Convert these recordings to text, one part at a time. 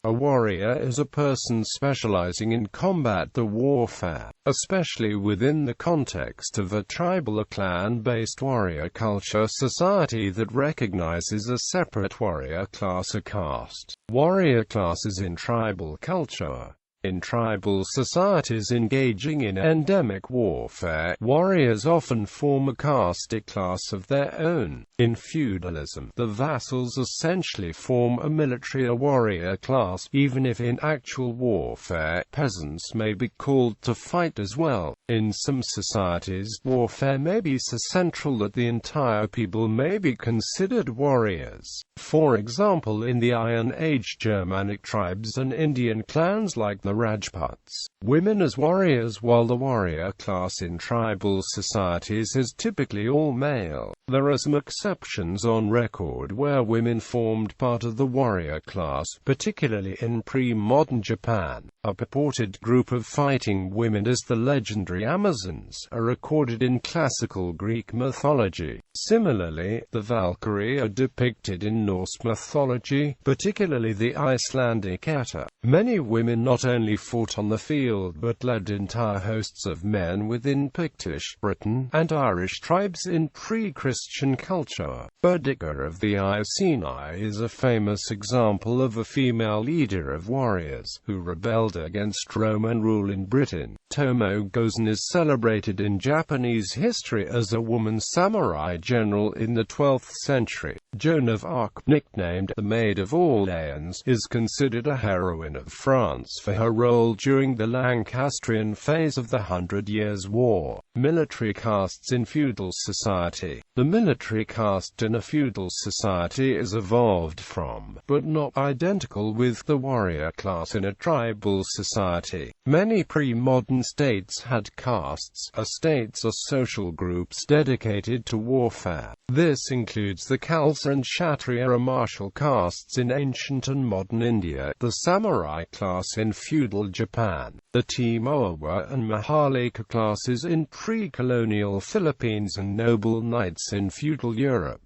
A warrior is a person specializing in combat or warfare, especially within the context of a tribal or clan-based warrior culture society that recognizes a separate warrior class or caste. Warrior classes in tribal culture. In tribal societies engaging in endemic warfare, warriors often form a caste class of their own. In feudalism, the vassals essentially form a military or warrior class, even if in actual warfare, peasants may be called to fight as well. In some societies, warfare may be so central that the entire people may be considered warriors. For example, in the Iron Age Germanic tribes and Indian clans like the Rajputs, women as warriors, while the warrior class in tribal societies is typically all male. There are some exceptions on record where women formed part of the warrior class, particularly in pre-modern Japan. A purported group of fighting women as the legendary Amazons are recorded in classical Greek mythology. Similarly, the Valkyrie are depicted in Norse mythology, particularly the Icelandic Edda. Many women not only fought on the field but led entire hosts of men within Pictish, Britain, and Irish tribes in pre-Christian culture. Boudicca of the Iceni is a famous example of a female leader of warriors who rebelled against Roman rule in Britain. Tomo Gozen is celebrated in Japanese history as a woman samurai general in the 12th century. Joan of Arc, nicknamed the Maid of Orleans, is considered a heroine of France for her role during the Lancastrian phase of the 100 Years' War. Military castes in feudal society. The military caste in a feudal society is evolved from, but not identical with, the warrior class in a tribal society. Many pre-modern states had castes. Estates are social groups dedicated to warfare. This includes the Khalsa and Kshatriya or martial castes in ancient and modern India, the samurai class in feudal Japan, the Timoawa and Maharlika classes in pre-colonial Philippines, and noble knights in feudal Europe.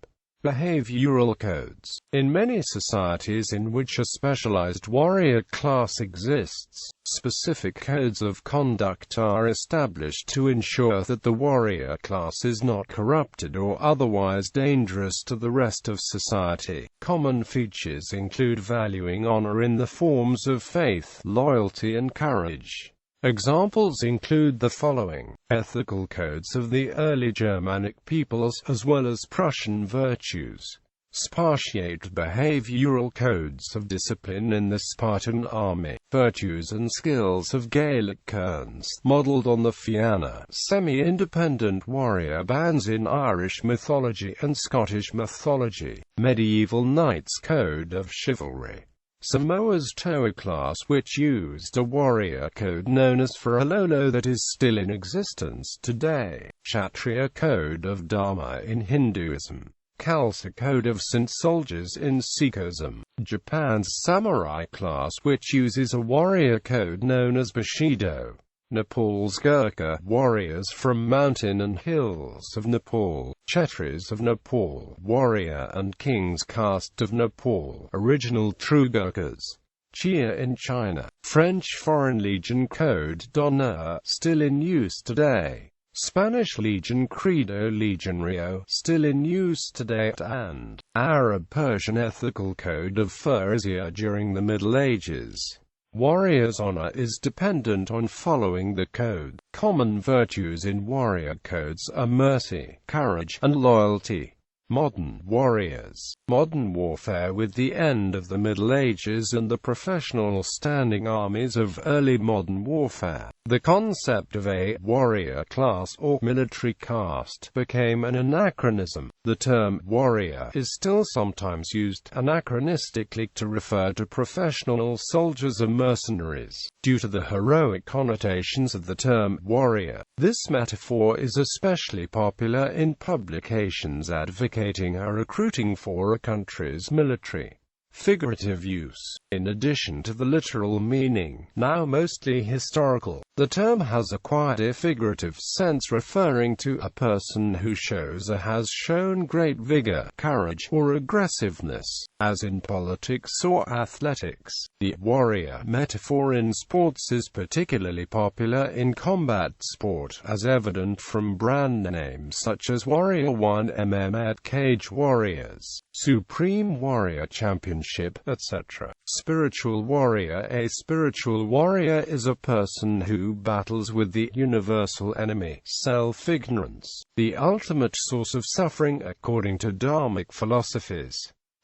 Behavioral codes. In many societies in which a specialized warrior class exists, specific codes of conduct are established to ensure that the warrior class is not corrupted or otherwise dangerous to the rest of society. Common features include valuing honor in the forms of faith, loyalty and courage. Examples include the following: ethical codes of the early Germanic peoples, as well as Prussian virtues. Spartiate behavioral codes of discipline in the Spartan army. Virtues and skills of Gaelic kerns, modeled on the Fianna, semi-independent warrior bands in Irish mythology and Scottish mythology. Medieval knights code of chivalry. Samoa's Toa class, which used a warrior code known as Faralolo that is still in existence today. Kshatriya code of Dharma in Hinduism. Khalsa code of Saint soldiers in Sikhism. Japan's samurai class, which uses a warrior code known as Bushido. Nepal's Gurkha, warriors from mountain and hills of Nepal. Kshetris of Nepal, warrior and king's caste of Nepal, original true Gurkhas. Chia in China. French Foreign Legion Code d'honneur, still in use today. Spanish Legion Credo Legionario, still in use today. And Arab-Persian Ethical Code of Fursia during the Middle Ages. Warrior's honor is dependent on following the code. Common virtues in warrior codes are mercy, courage, and loyalty. Modern warriors. Modern warfare. With the end of the Middle Ages and the professional standing armies of early modern warfare, the concept of a warrior class or military caste became an anachronism. The term warrior is still sometimes used anachronistically to refer to professional soldiers or mercenaries, due to the heroic connotations of the term warrior. This metaphor is especially popular in publications advocating a recruiting for a country's military. figurative use. In addition to the literal meaning, now mostly historical, the term has acquired a figurative sense referring to a person who shows or has shown great vigor, courage, or aggressiveness, as in politics or athletics. The warrior metaphor in sports is particularly popular in combat sport, as evident from brand names such as Warrior 1 MM Cage Warriors, Supreme Warrior Championship, etc. Spiritual warrior. A spiritual warrior is a person who battles with the universal enemy, self-ignorance, the ultimate source of suffering according to Dharmic philosophies.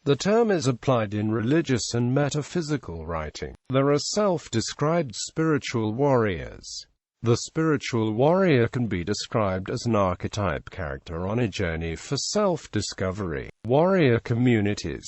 The term is applied in religious and metaphysical writing. There are self-described spiritual warriors. The spiritual warrior can be described as an archetype character on a journey for self-discovery. Warrior communities.